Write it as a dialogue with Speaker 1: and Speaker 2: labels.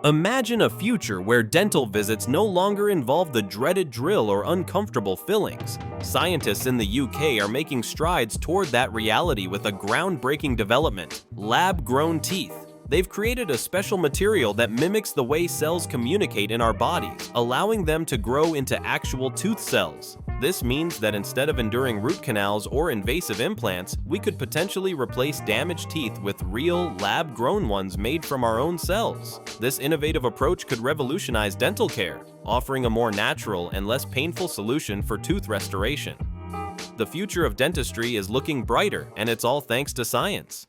Speaker 1: Imagine a future where dental visits no longer involve the dreaded drill or uncomfortable fillings. Scientists in the UK are making strides toward that reality with a groundbreaking development: lab-grown teeth. They've created a special material that mimics the way cells communicate in our bodies, allowing them to grow into actual tooth cells. This means that instead of enduring root canals or invasive implants, we could potentially replace damaged teeth with real, lab-grown ones made from our own cells. This innovative approach could revolutionize dental care, offering a more natural and less painful solution for tooth restoration. The future of dentistry is looking brighter, and it's all thanks to science.